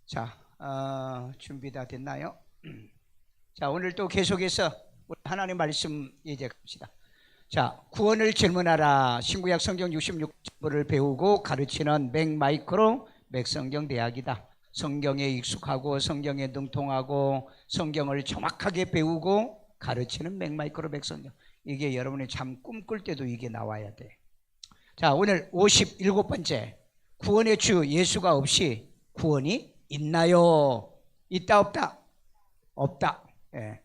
자, 준비 다 됐나요? 자, 오늘 또 계속해서 하나님 말씀 이제 갑시다. 자, 구원을 질문하라. 신구약 성경 66절을 배우고 가르치는 맥마이크로 맥성경 대학이다. 성경에 익숙하고 성경에 능통하고 성경을 정확하게 배우고 가르치는 맥마이크로 맥성경. 이게 여러분이 참 꿈꿀 때도 이게 나와야 돼. 자, 오늘 57번째. 구원의 주 예수가 없이 구원이 있나요? 있다 없다? 없다. 예.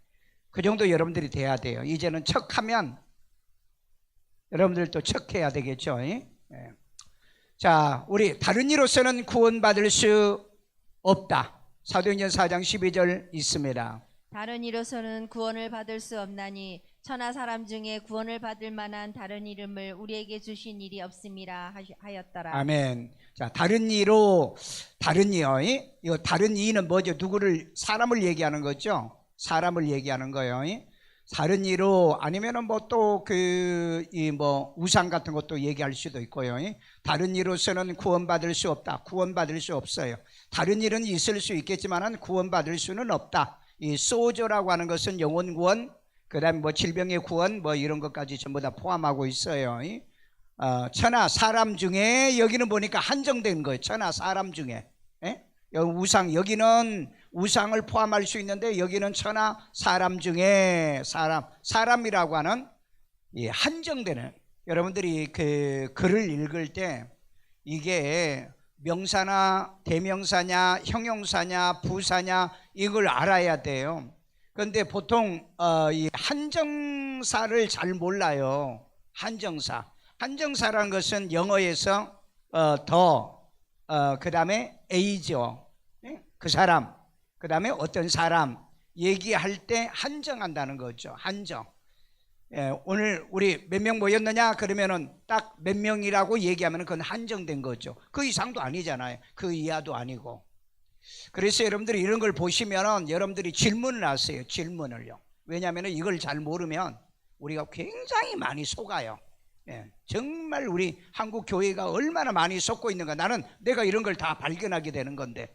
그 정도 여러분들이 돼야 돼요. 이제는 척하면 여러분들도 척해야 되겠죠. 예? 자, 우리 다른 이로서는 구원받을 수 없다. 사도행전 4장 12절 있습니다. 다른 이로서는 구원을 받을 수 없나니 천하 사람 중에 구원을 받을 만한 다른 이름을 우리에게 주신 일이 없음이라 하였더라. 아멘. 자, 다른 이로, 다른 이요. 이거 다른 이는 뭐죠? 누구를, 사람을 얘기하는 거죠? 사람을 얘기하는 거예요. 다른 이로 아니면은 뭐 또 우상 같은 것도 얘기할 수도 있고요. 다른 이로서는 구원받을 수 없다. 구원받을 수 없어요. 다른 일은 있을 수 있겠지만은 구원받을 수는 없다. 이 소저라고 하는 것은 영혼 구원, 그다음에 뭐 질병의 구원, 뭐 이런 것까지 전부 다 포함하고 있어요. 천하 사람 중에 여기는 보니까 한정된 거예요. 천하 사람 중에. 여기 우상, 여기는 우상을 포함할 수 있는데 여기는 천하 사람 중에 사람이라고 하는 이 한정되는, 여러분들이 그 글을 읽을 때 이게 명사나 대명사냐 형용사냐 부사냐 이걸 알아야 돼요. 그런데 보통 이 한정사를 잘 몰라요. 한정사라는 것은 영어에서 그 다음에 A죠. 그 사람, 그 다음에 어떤 사람 얘기할 때 한정한다는 거죠. 한정. 오늘 우리 몇 명 모였느냐 그러면은 딱 몇 명이라고 얘기하면 그건 한정된 거죠. 그 이상도 아니잖아요. 그 이하도 아니고. 그래서 여러분들이 이런 걸 보시면은 여러분들이 질문을 하세요. 질문을요. 왜냐하면 이걸 잘 모르면 우리가 굉장히 많이 속아요. 정말 우리 한국 교회가 얼마나 많이 속고 있는가. 나는 내가 이런 걸 다 발견하게 되는 건데.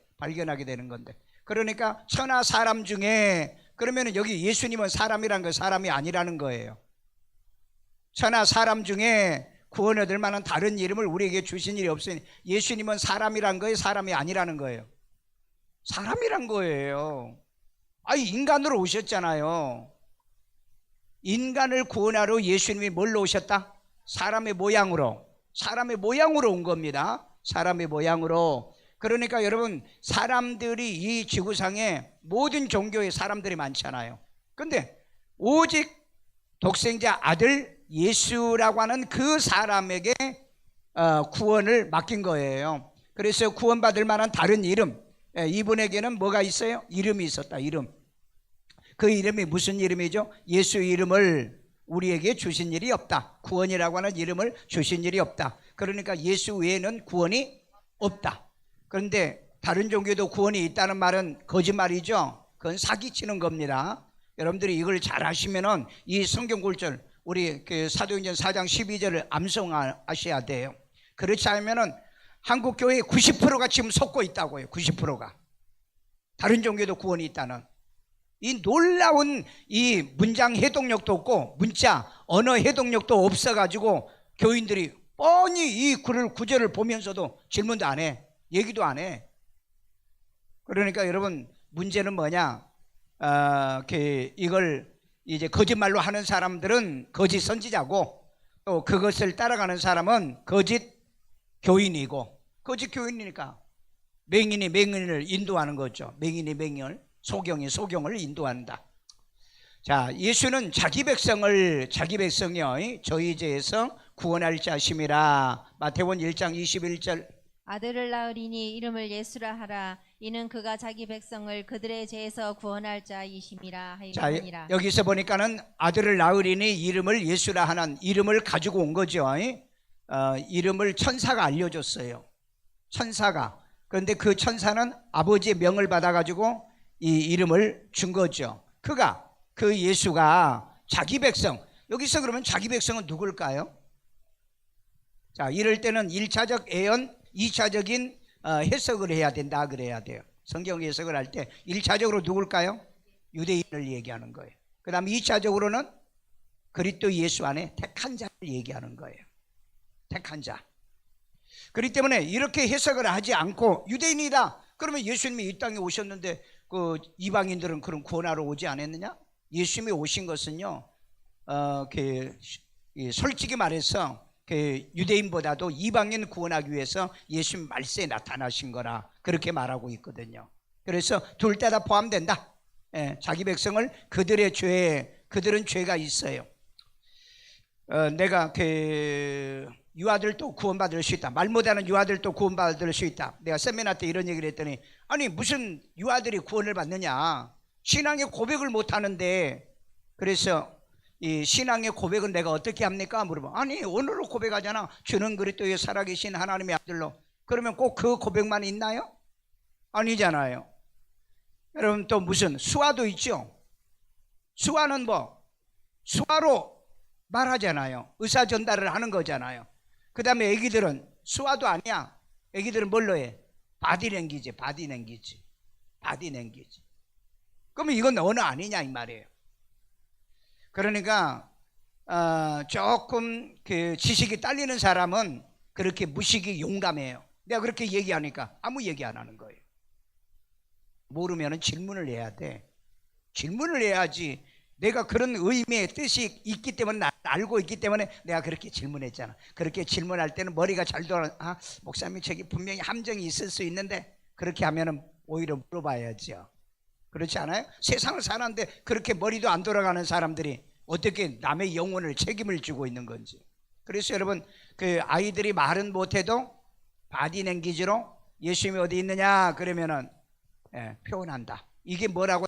그러니까 천하 사람 중에, 그러면 여기 예수님은 사람이란 거 사람이 아니라는 거예요. 천하 사람 중에 구원 얻을 만한 다른 이름을 우리에게 주신 일이 없으니 예수님은 사람이란 거예요, 사람이 아니라는 거예요? 사람이란 거예요. 인간으로 오셨잖아요. 인간을 구원하러 예수님이 뭘로 오셨다? 사람의 모양으로 온 겁니다. 사람의 모양으로. 그러니까 여러분, 사람들이 이 지구상에 모든 종교의 사람들이 많잖아요. 근데 오직 독생자 아들 예수라고 하는 그 사람에게 구원을 맡긴 거예요. 그래서 구원받을 만한 다른 이름, 이분에게는 뭐가 있어요? 이름이 있었다. 이름. 그 이름이 무슨 이름이죠? 예수 이름을 우리에게 주신 일이 없다. 구원이라고 하는 이름을 주신 일이 없다. 그러니까 예수 외에는 구원이 없다. 그런데 다른 종교도 구원이 있다는 말은 거짓말이죠. 그건 사기치는 겁니다. 여러분들이 이걸 잘 하시면은 이 성경 구절, 우리 그 사도행전 4장 12절을 암송하셔야 돼요. 그렇지 않으면은 한국 교회의 90%가 지금 속고 있다고요. 90%가. 다른 종교도 구원이 있다는. 이 놀라운 이 문장 해독력도 없고 문자 언어 해독력도 없어가지고 교인들이 뻔히 이 구절을 보면서도 질문도 안 해. 얘기도 안 해. 그러니까 여러분, 문제는 뭐냐? 이걸 이제 거짓말로 하는 사람들은 거짓 선지자고, 또 그것을 따라가는 사람은 거짓 교인이고, 거짓 교인이니까 맹인이 맹인을 인도하는 거죠. 맹인이 맹인을, 소경이 소경을 인도한다. 자, 예수는 자기 백성이요 저희 죄에서 구원할 자심이라. 마태복음 1장 21절. 아들을 낳으리니 이름을 예수라 하라. 이는 그가 자기 백성을 그들의 죄에서 구원할 자이심이라 하니라. 여기서 보니까는 아들을 낳으리니 이름을 예수라 하는 이름을 가지고 온 거죠. 이름을 천사가 알려줬어요. 천사가. 그런데 그 천사는 아버지의 명을 받아가지고 이 이름을 준 거죠. 그 예수가 자기 백성. 여기서 그러면 자기 백성은 누굴까요? 자, 이럴 때는 1차적 예언, 2차적인 해석을 해야 된다 그래야 돼요. 성경 해석을 할 때 1차적으로 누굴까요? 유대인을 얘기하는 거예요. 그 다음에 2차적으로는 그리스도 예수 안에 택한 자를 얘기하는 거예요. 택한 자. 그렇기 때문에 이렇게 해석을 하지 않고 유대인이다 그러면 예수님이 이 땅에 오셨는데 그 이방인들은 그럼 구원하러 오지 않았느냐? 예수님이 오신 것은요 솔직히 말해서 유대인보다도 이방인 구원하기 위해서 예수님 말세에 나타나신 거라 그렇게 말하고 있거든요. 그래서 둘 다 포함된다. 자기 백성을 그들의 죄에 그들은 죄가 있어요. 내가 유아들도 구원받을 수 있다. 말 못하는 유아들도 구원받을 수 있다. 내가 세미나 때 이런 얘기를 했더니 아니 무슨 유아들이 구원을 받느냐. 신앙의 고백을 못하는데 그래서 이 신앙의 고백은 내가 어떻게 합니까? 물어봐. 아니 오늘로 고백하잖아. 주는 그리스도의 살아계신 하나님의 아들로. 그러면 꼭 그 고백만 있나요? 아니잖아요. 여러분 또 무슨 수화도 있죠. 수화는 뭐 수화로 말하잖아요. 의사 전달을 하는 거잖아요. 그 다음에 애기들은 수화도 아니야. 애기들은 뭘로 해? 바디랭귀지. 그러면 이건 언어 아니냐 이 말이에요. 그러니까 조금 지식이 딸리는 사람은 그렇게 무식이 용감해요. 내가 그렇게 얘기하니까 아무 얘기 안 하는 거예요. 모르면 질문을 해야 돼. 질문을 해야지. 내가 그런 의미의 뜻이 있기 때문에 알고 있기 때문에 내가 그렇게 질문했잖아. 그렇게 질문할 때는 머리가 잘 돌아. 목사님 저기 분명히 함정이 있을 수 있는데 그렇게 하면은 오히려 물어봐야죠. 그렇지 않아요? 세상을 사는데 그렇게 머리도 안 돌아가는 사람들이 어떻게 남의 영혼을 책임을 지고 있는 건지. 그래서 여러분 그 아이들이 말은 못해도 바디랭귀지로 예수님이 어디 있느냐 그러면은 표현한다. 이게 뭐라고?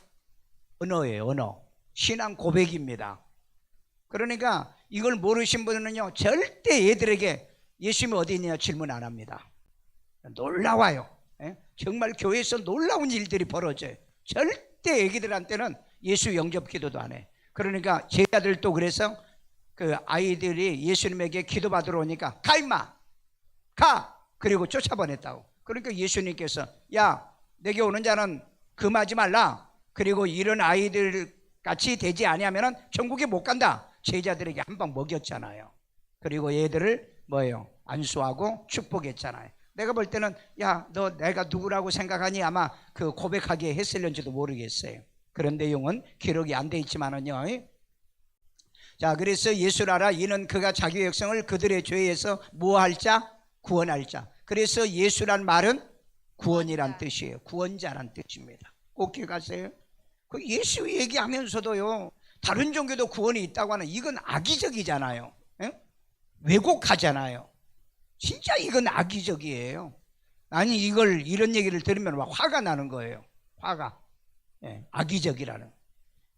언어예요. 언어. 신앙 고백입니다. 그러니까 이걸 모르신 분은요 절대 얘들에게 예수님이 어디 있느냐 질문 안 합니다. 놀라워요. 정말 교회에서 놀라운 일들이 벌어져요. 절대 애기들한테는 예수 영접 기도도 안 해. 그러니까 제자들도 그래서 그 아이들이 예수님에게 기도받으러 오니까 가 임마 가 그리고 쫓아보냈다고. 그러니까 예수님께서 야 내게 오는 자는 금하지 말라. 그리고 이런 아이들 같이 되지 아니하면 천국에 못 간다. 제자들에게 한 방 먹였잖아요. 그리고 얘들을 뭐예요? 안수하고 축복했잖아요. 내가 볼 때는 야 너 내가 누구라고 생각하니 아마 그 고백하게 했을는지도 모르겠어요. 그런 내용은 기록이 안 돼 있지만은요. 자 그래서 예수를 알아 이는 그가 자기 백성을 그들의 죄에서 뭐할 자? 구원할 자. 그래서 예수란 말은 구원이란 뜻이에요. 구원자란 뜻입니다. 꼭 기억하세요. 그 예수 얘기하면서도요 다른 종교도 구원이 있다고 하는 이건 악의적이잖아요. 왜곡하잖아요. 진짜 이건 악의적이에요. 아니 이런 얘기를 들으면 막 화가 나는 거예요. 화가. 악의적이라는.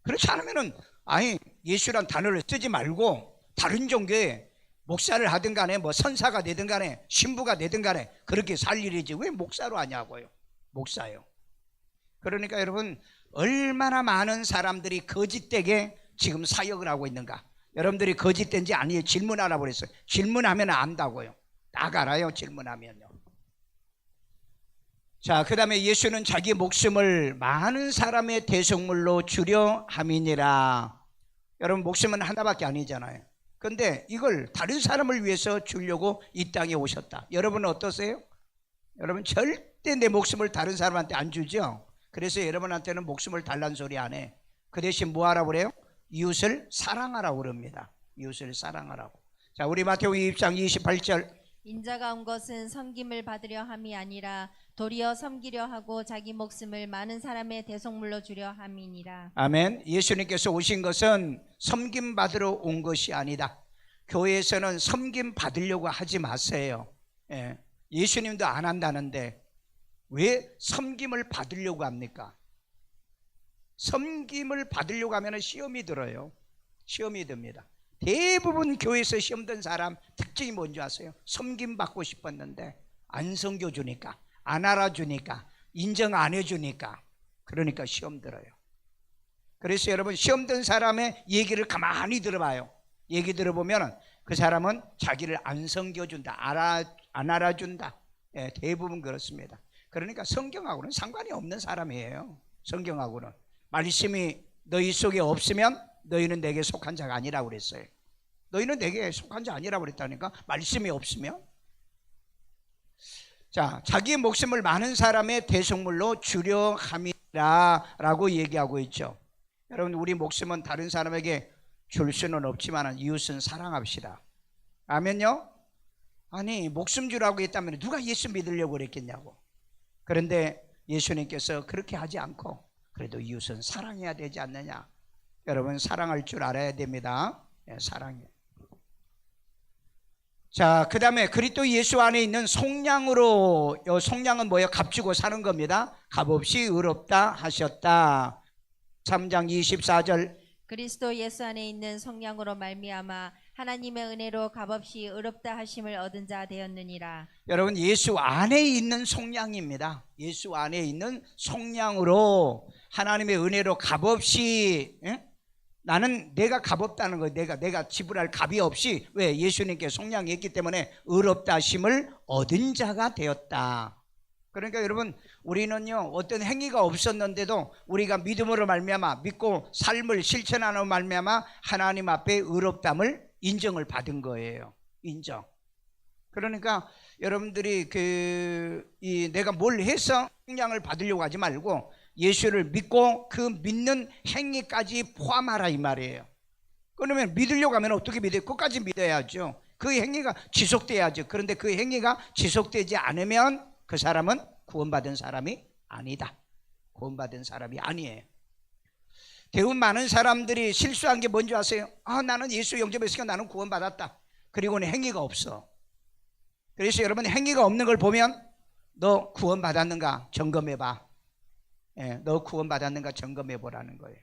그렇지 않으면은 아니 예수란 단어를 쓰지 말고 다른 종교에 목사를 하든 간에 뭐 선사가 되든 간에 신부가 되든 간에 그렇게 살 일이지 왜 목사로 하냐고요. 목사요. 그러니까 여러분 얼마나 많은 사람들이 거짓되게 지금 사역을 하고 있는가. 여러분들이 거짓된지 아니에요 질문하라고 그랬어요. 질문하면 안다고요. 딱 알아요 질문하면요. 자 그 다음에 예수는 자기 목숨을 많은 사람의 대속물로 주려 함이니라. 여러분 목숨은 하나밖에 아니잖아요. 그런데 이걸 다른 사람을 위해서 주려고 이 땅에 오셨다. 여러분은 어떠세요? 여러분 절대 내 목숨을 다른 사람한테 안 주죠. 그래서 여러분한테는 목숨을 달라는 소리 안 해. 그 대신 뭐 하라고 그래요? 이웃을 사랑하라고 그럽니다. 이웃을 사랑하라고. 자 우리 마태오 2장 28절 인자가 온 것은 섬김을 받으려 함이 아니라 도리어 섬기려 하고 자기 목숨을 많은 사람의 대속물로 주려 함이니라. 아멘. 예수님께서 오신 것은 섬김 받으러 온 것이 아니다. 교회에서는 섬김 받으려고 하지 마세요. 예수님도 안 한다는데 왜 섬김을 받으려고 합니까? 섬김을 받으려고 하면 시험이 들어요. 시험이 듭니다. 대부분 교회에서 시험 든 사람 특징이 뭔지 아세요? 섬김 받고 싶었는데 안 섬겨주니까 안 알아주니까 인정 안 해주니까 그러니까 시험 들어요. 그래서 여러분 시험 든 사람의 얘기를 가만히 들어봐요. 얘기 들어보면 그 사람은 자기를 안 섬겨준다 안 알아준다. 대부분 그렇습니다. 그러니까 성경하고는 상관이 없는 사람이에요. 성경하고는. 말씀이 너희 속에 없으면 너희는 내게 속한 자가 아니라고 그랬어요. 너희는 내게 속한 자 아니라고 그랬다니까. 말씀이 없으면. 자, 자기의 목숨을 많은 사람의 대속물로 주려 함이라 라고 얘기하고 있죠. 여러분, 우리 목숨은 다른 사람에게 줄 수는 없지만 이웃은 사랑합시다. 아멘요? 아니, 목숨 주라고 했다면 누가 예수 믿으려고 그랬겠냐고. 그런데 예수님께서 그렇게 하지 않고 그래도 이웃은 사랑해야 되지 않느냐. 여러분, 사랑할 줄 알아야 됩니다. 사랑해. 자, 그 다음에 그리스도 예수 안에 있는 속량으로, 속량은 뭐예요? 값주고 사는 겁니다. 값없이 의롭다 하셨다. 3장 24절. 그리스도 예수 안에 있는 성령으로 말미암아 하나님의 은혜로 값없이 의롭다 하심을 얻은 자 되었느니라. 여러분, 예수 안에 있는 속량입니다. 예수 안에 있는 속량으로 하나님의 은혜로 값없이, 나는 내가 값없다는 거예요. 내가 지불할 값이 없이, 왜? 예수님께 속량이 있기 때문에 의롭다 하심을 얻은 자가 되었다. 그러니까 여러분, 우리는요, 어떤 행위가 없었는데도 우리가 믿음으로 말미암아, 믿고 삶을 실천하는 말미암아 하나님 앞에 의롭담을 인정을 받은 거예요. 인정. 그러니까 여러분들이 내가 뭘 해서 속량을 받으려고 하지 말고 예수를 믿고 그 믿는 행위까지 포함하라 이 말이에요. 그러면 믿으려고 하면 어떻게 믿어요? 끝까지 믿어야죠. 그 행위가 지속돼야죠. 그런데 그 행위가 지속되지 않으면 그 사람은 구원받은 사람이 아니다. 구원받은 사람이 아니에요. 대부분 많은 사람들이 실수한 게 뭔지 아세요? 나는 예수 영접했으니까 나는 구원받았다. 그리고는 행위가 없어. 그래서 여러분, 행위가 없는 걸 보면 너 구원받았는가 점검해봐. 너 구원받았는가 점검해보라는 거예요.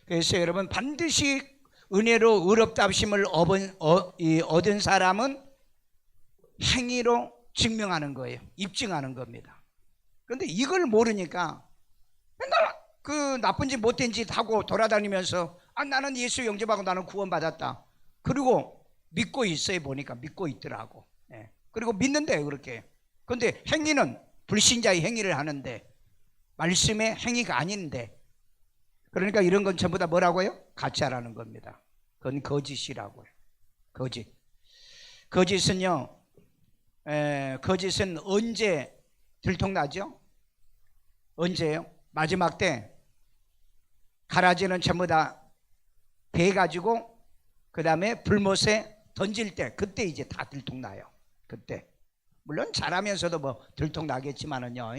그래서 여러분, 반드시 은혜로 의롭다 하심을 얻은 사람은 행위로 증명하는 거예요. 입증하는 겁니다. 그런데 이걸 모르니까 맨날 그 나쁜 짓 못된 짓 하고 돌아다니면서 나는 예수 영접하고 나는 구원받았다. 그리고 믿고 있어요. 보니까 믿고 있더라고. 그리고 믿는데요, 그렇게. 그런데 행위는 불신자의 행위를 하는데 말씀의 행위가 아닌데, 그러니까 이런 건 전부 다 뭐라고요? 가짜라는 겁니다. 그건 거짓이라고요. 거짓은요, 거짓은 언제 들통나죠? 언제요? 마지막 때 가라지는 전부 다 베가지고 그 다음에 불못에 던질 때, 그때 이제 다 들통나요. 그때. 물론 잘하면서도 뭐 들통나겠지만은요.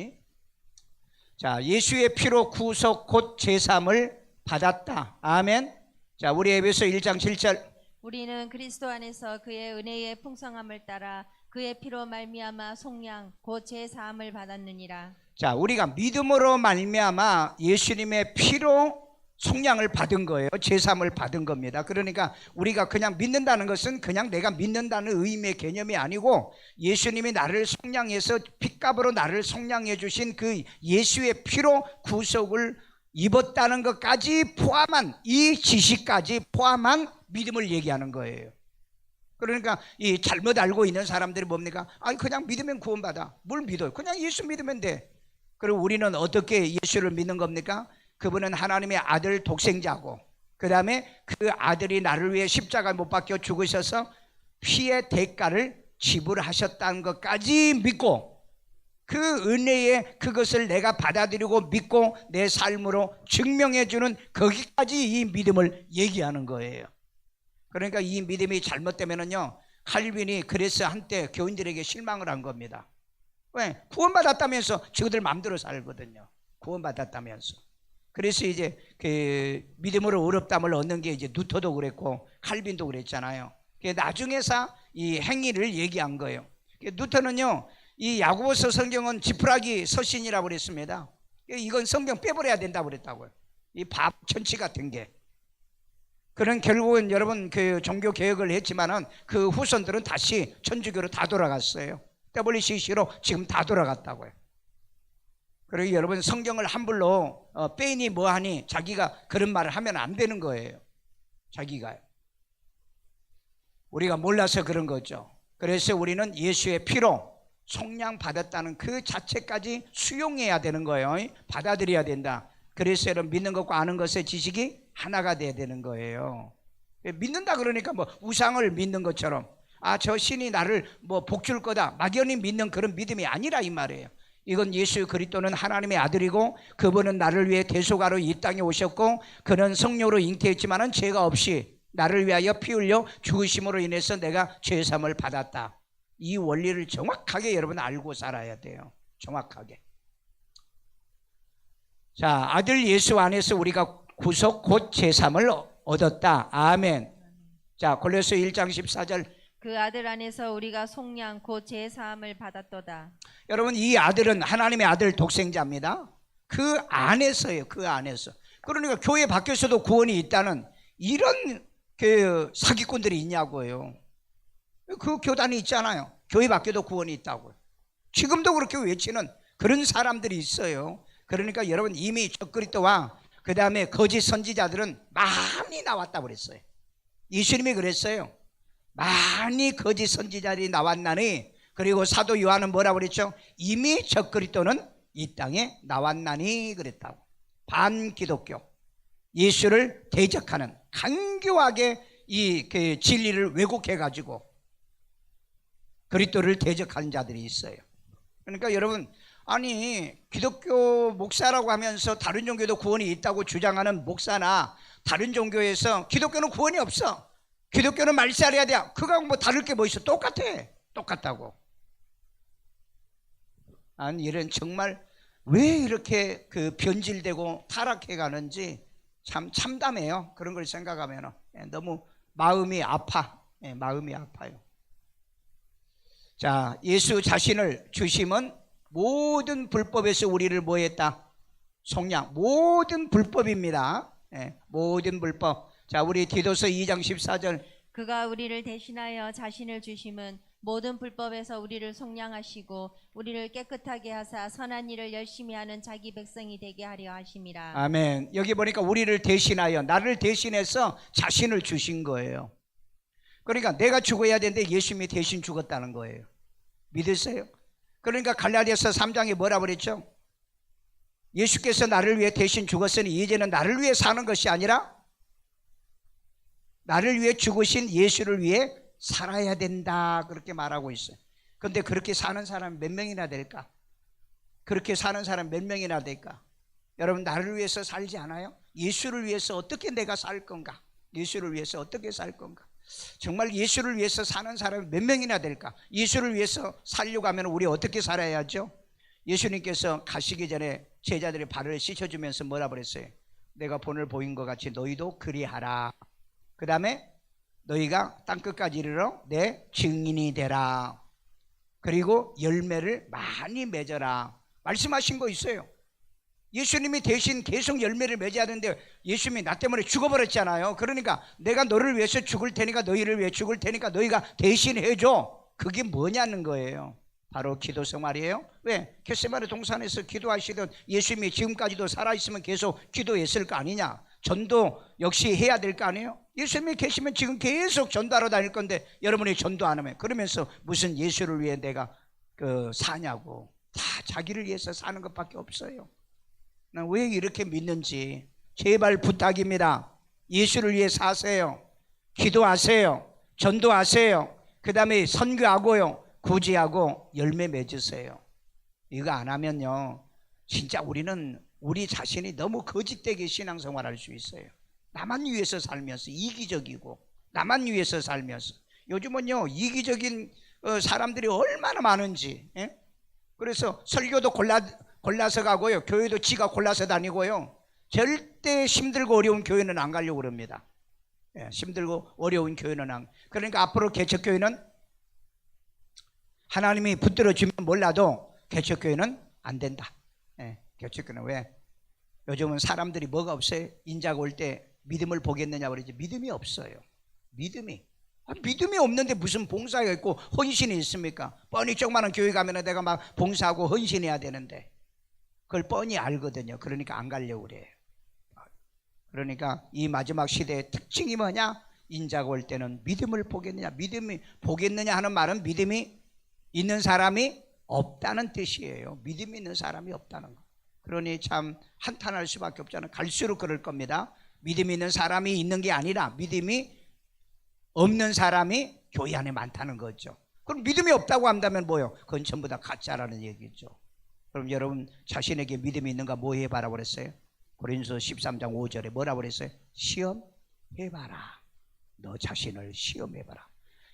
자, 예수의 피로 구속 곧 제사함을 받았다. 아멘. 자, 우리 에베소 1장 7절. 우리는 그리스도 안에서 그의 은혜의 풍성함을 따라 그의 피로 말미암아 속량 곧 제사함을 받았느니라. 자, 우리가 믿음으로 말미암아 예수님의 피로 속량을 받은 거예요. 제사함을 받은 겁니다. 그러니까 우리가 그냥 믿는다는 것은 그냥 내가 믿는다는 의미의 개념이 아니고 예수님이 나를 속량해서 핏값으로 나를 속량해 주신 그 예수의 피로 구속을 입었다는 것까지 포함한, 이 지식까지 포함한 믿음을 얘기하는 거예요. 그러니까 이 잘못 알고 있는 사람들이 뭡니까? 그냥 믿으면 구원받아. 뭘 믿어요? 그냥 예수 믿으면 돼. 그리고 우리는 어떻게 예수를 믿는 겁니까? 그분은 하나님의 아들 독생자고, 그 다음에 그 아들이 나를 위해 십자가에 못 박혀 죽으셔서 피의 대가를 지불하셨다는 것까지 믿고, 그 은혜에 그것을 내가 받아들이고 믿고 내 삶으로 증명해주는 거기까지 이 믿음을 얘기하는 거예요. 그러니까 이 믿음이 잘못되면은요, 칼빈이 그래서 한때 교인들에게 실망을 한 겁니다. 왜? 구원받았다면서 저들 마음대로 살거든요. 구원받았다면서. 그래서 이제 그 믿음으로 의롭다함을 얻는 게 이제 누터도 그랬고 칼빈도 그랬잖아요. 나중에서 이 행위를 얘기한 거예요. 누터는요, 이 야고보서 성경은 지푸라기 서신이라고 그랬습니다. 이건 성경 빼버려야 된다고 그랬다고요. 이 밥 천치 같은 게. 그런 결국은 여러분 그 종교 개혁을 했지만은 그 후손들은 다시 천주교로 다 돌아갔어요. WCC로 지금 다 돌아갔다고요. 그리고 여러분, 성경을 함부로 빼니 뭐하니 자기가 그런 말을 하면 안 되는 거예요. 자기가요. 우리가 몰라서 그런 거죠. 그래서 우리는 예수의 피로 속량 받았다는 그 자체까지 수용해야 되는 거예요. 받아들여야 된다. 그래서 여러분 믿는 것과 아는 것의 지식이 하나가 돼야 되는 거예요. 믿는다 그러니까 뭐 우상을 믿는 것처럼 저 신이 나를 뭐 복 줄 거다 막연히 믿는 그런 믿음이 아니라 이 말이에요. 이건 예수 그리스도는 하나님의 아들이고 그분은 나를 위해 대속하러 이 땅에 오셨고 그는 성령으로 잉태했지만은 죄가 없이 나를 위하여 피 흘려 죽으심으로 인해서 내가 죄사함을 받았다. 이 원리를 정확하게 여러분 알고 살아야 돼요. 정확하게. 자, 아들 예수 안에서 우리가 구속 곧 죄사함을 얻었다. 아멘. 자, 골로새 1장 14절. 그 아들 안에서 우리가 속량 곧 제사함을 받았도다. 여러분 이 아들은 하나님의 아들 독생자입니다. 그 안에서요. 그 안에서. 그러니까 교회 밖에서도 구원이 있다는 이런 그 사기꾼들이 있냐고요. 그 교단이 있잖아요. 교회 밖에도 구원이 있다고요. 지금도 그렇게 외치는 그런 사람들이 있어요. 그러니까 여러분 이미 적그리스도와 그 다음에 거짓 선지자들은 많이 나왔다고 그랬어요. 예수님이 그랬어요. 많이 거짓 선지자들이 나왔나니, 그리고 사도 요한은 뭐라고 그랬죠? 이미 적그리스도는 이 땅에 나왔나니 그랬다고. 반기독교, 예수를 대적하는, 간교하게 이 그 진리를 왜곡해 가지고 그리스도를 대적하는 자들이 있어요. 그러니까 여러분, 아니 기독교 목사라고 하면서 다른 종교도 구원이 있다고 주장하는 목사나 다른 종교에서 기독교는 구원이 없어, 기독교는 말살해야 돼, 그거하고 뭐 다를 게 뭐 있어? 똑같아. 똑같다고. 아니 이런 정말 왜 이렇게 그 변질되고 타락해 가는지 참 참담해요. 그런 걸 생각하면 너무 마음이 아파. 마음이 아파요. 자, 예수 자신을 주심은 모든 불법에서 우리를 뭐 했다? 속량. 모든 불법입니다. 모든 불법. 자, 우리 디도서 2장 14절. 그가 우리를 대신하여 자신을 주심은 모든 불법에서 우리를 속량하시고 우리를 깨끗하게 하사 선한 일을 열심히 하는 자기 백성이 되게 하려 하심이라. 아멘. 여기 보니까 우리를 대신하여, 나를 대신해서 자신을 주신 거예요. 그러니까 내가 죽어야 되는데 예수님이 대신 죽었다는 거예요. 믿으세요? 그러니까 갈라디아서 3장에 뭐라 그랬죠? 예수께서 나를 위해 대신 죽었으니 이제는 나를 위해 사는 것이 아니라 나를 위해 죽으신 예수를 위해 살아야 된다, 그렇게 말하고 있어요. 그런데 그렇게 사는 사람 몇 명이나 될까? 그렇게 사는 사람 몇 명이나 될까? 여러분, 나를 위해서 살지 않아요? 예수를 위해서 어떻게 내가 살 건가? 예수를 위해서 어떻게 살 건가? 정말 예수를 위해서 사는 사람이 몇 명이나 될까? 예수를 위해서 살려고 하면 우리 어떻게 살아야죠? 예수님께서 가시기 전에 제자들의 발을 씻어주면서 뭐라 그랬어요? 내가 본을 보인 것 같이 너희도 그리하라. 그 다음에 너희가 땅끝까지 이르러 내 증인이 되라. 그리고 열매를 많이 맺어라. 말씀하신 거 있어요. 예수님이 대신 계속 열매를 맺어야 되는데 예수님이 나 때문에 죽어버렸잖아요. 그러니까 내가 너를 위해서 죽을 테니까, 너희를 위해 죽을 테니까 너희가 대신 해줘. 그게 뭐냐는 거예요. 바로 기도 생활이에요. 왜? 겟세마네 동산에서 기도하시던 예수님이 지금까지도 살아있으면 계속 기도했을 거 아니냐. 전도 역시 해야 될 거 아니에요. 예수님이 계시면 지금 계속 전도하러 다닐 건데 여러분이 전도 안 하면, 그러면서 무슨 예수를 위해 내가 사냐고. 다 자기를 위해서 사는 것밖에 없어요. 난 왜 이렇게 믿는지 제발 부탁입니다. 예수를 위해 사세요. 기도하세요. 전도하세요. 그 다음에 선교하고요, 구제하고 열매 맺으세요. 이거 안 하면요 진짜 우리는 우리 자신이 너무 거짓되게 신앙생활할 수 있어요. 나만 위해서 살면서, 이기적이고 나만 위해서 살면서. 요즘은요 이기적인 사람들이 얼마나 많은지. 그래서 설교도 골라서 가고요, 교회도 지가 골라서 다니고요. 절대 힘들고 어려운 교회는 안 가려고 그럽니다. 힘들고 어려운 교회는 안. 그러니까 앞으로 개척교회는 하나님이 붙들어 주면 몰라도 개척교회는 안 된다. 개척교회는 왜? 요즘은 사람들이 뭐가 없어요? 인자가 올 때 믿음을 보겠느냐 그러지. 믿음이 없어요. 믿음이 없는데 무슨 봉사가 있고 헌신이 있습니까? 뻔히 조그마한 교회 가면 내가 막 봉사하고 헌신해야 되는데 그걸 뻔히 알거든요. 그러니까 안 가려고 그래요. 그러니까 이 마지막 시대의 특징이 뭐냐? 인자가 올 때는 믿음을 보겠느냐. 믿음이 보겠느냐 하는 말은 믿음이 있는 사람이 없다는 뜻이에요. 믿음 있는 사람이 없다는 거. 그러니 참 한탄할 수밖에 없잖아요. 갈수록 그럴 겁니다. 믿음 있는 사람이 있는 게 아니라 믿음이 없는 사람이 교회 안에 많다는 거죠. 그럼 믿음이 없다고 한다면 뭐예요? 그건 전부 다 가짜라는 얘기죠. 그럼 여러분 자신에게 믿음이 있는가 뭐 해봐라 그랬어요? 고린도서 13장 5절에 뭐라고 그랬어요? 시험해봐라. 너 자신을 시험해봐라.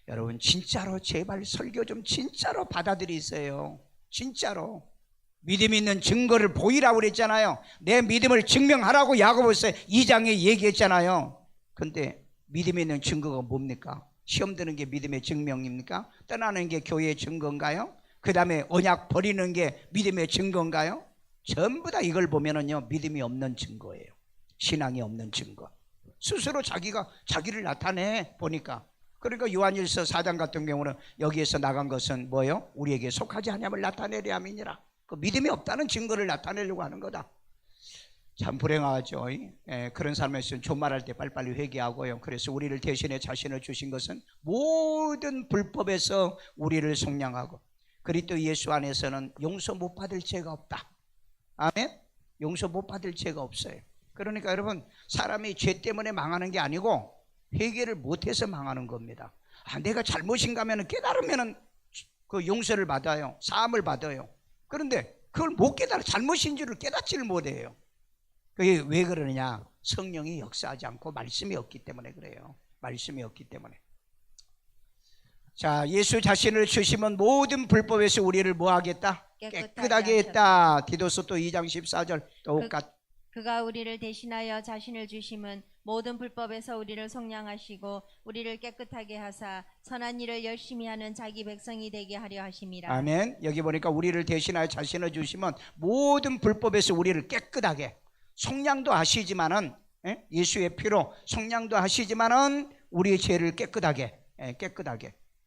여러분 진짜로 제발 설교 좀 진짜로 받아들이세요. 진짜로 믿음 있는 증거를 보이라고 그랬잖아요. 내 믿음을 증명하라고 야고보서 2장에 얘기했잖아요. 근데 믿음 있는 증거가 뭡니까? 시험 드는 게 믿음의 증명입니까? 떠나는 게 교회의 증거인가요? 그 다음에 언약 버리는 게 믿음의 증거인가요? 전부 다 이걸 보면은요 믿음이 없는 증거예요. 신앙이 없는 증거. 스스로 자기가 자기를 나타내 보니까. 그러니까 요한일서 4장 같은 경우는 여기에서 나간 것은 뭐예요? 우리에게 속하지 아니함을 나타내려 함이니라. 그 믿음이 없다는 증거를 나타내려고 하는 거다. 참 불행하죠. 그런 사람에서는 존말할 때 빨리빨리 회개하고요. 그래서 우리를 대신에 자신을 주신 것은 모든 불법에서 우리를 속량하고 그리스도 예수 안에서는 용서 못 받을 죄가 없다. 아멘? 용서 못 받을 죄가 없어요. 그러니까 여러분 사람이 죄 때문에 망하는 게 아니고 회개를 못해서 망하는 겁니다. 내가 잘못인가 하면 깨달으면 그 용서를 받아요. 사함을 받아요. 그런데 그걸 못 깨달아 잘못인 줄을 깨닫지를 못해요. 그게 왜 그러느냐? 성령이 역사하지 않고 말씀이 없기 때문에 그래요. 말씀이 없기 때문에. 자, 예수 자신을 주시면 모든 불법에서 우리를 뭐 하겠다? 깨끗하게 했다. 디도서 또 2장 14절 똑같. 그가 우리를 대신하여 자신을 주심은 모든 불법에서 우리를 속량하시고 우리를 깨끗하게 하사 선한 일을 열심히 하는 자기 백성이 되게 하려 하심이라. 아멘. 여기 보니까 우리를 대신하여 자신을 주시면 모든 불법에서 우리를 깨끗하게 속량도 하시지만은 예수의 피로 속량도 하시지만은 우리의 죄를 깨끗하게.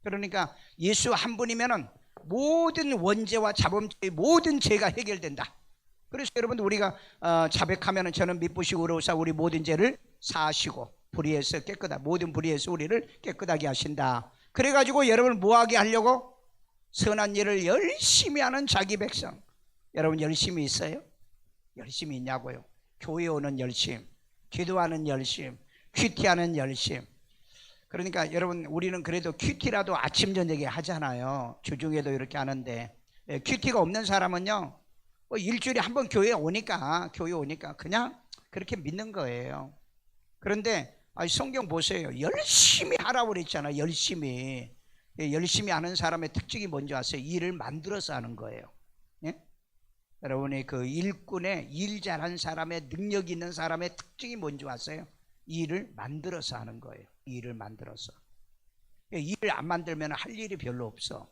그러니까 예수 한 분이면은 모든 원죄와 자범죄의 모든 죄가 해결된다. 그래서 여러분 우리가 자백하면은 저는 미쁘시고 의로우사 우리 모든 죄를 사하시고 불의에서 깨끗하 모든 불의에서 우리를 깨끗하게 하신다. 그래가지고 여러분을 뭐하게 하려고? 선한 일을 열심히 하는 자기 백성. 여러분 열심히 있어요? 열심히 있냐고요? 교회 오는 열심, 기도하는 열심, 큐티하는 열심. 그러니까 여러분 우리는 그래도 큐티라도 아침 저녁에 하잖아요. 주중에도 이렇게 하는데 큐티가 없는 사람은요 일주일에 한 번 교회 오니까 그냥 그렇게 믿는 거예요. 그런데 성경 보세요. 열심히 하라고 그랬잖아요. 열심히 하는 사람의 특징이 뭔지 아세요? 일을 만들어서 하는 거예요. 예? 여러분이 그 일꾼의 일 잘한 사람의 능력 있는 사람의 특징이 뭔지 아세요? 일을 만들어서 하는 거예요. 일을 만들어서. 일을 안 만들면 할 일이 별로 없어.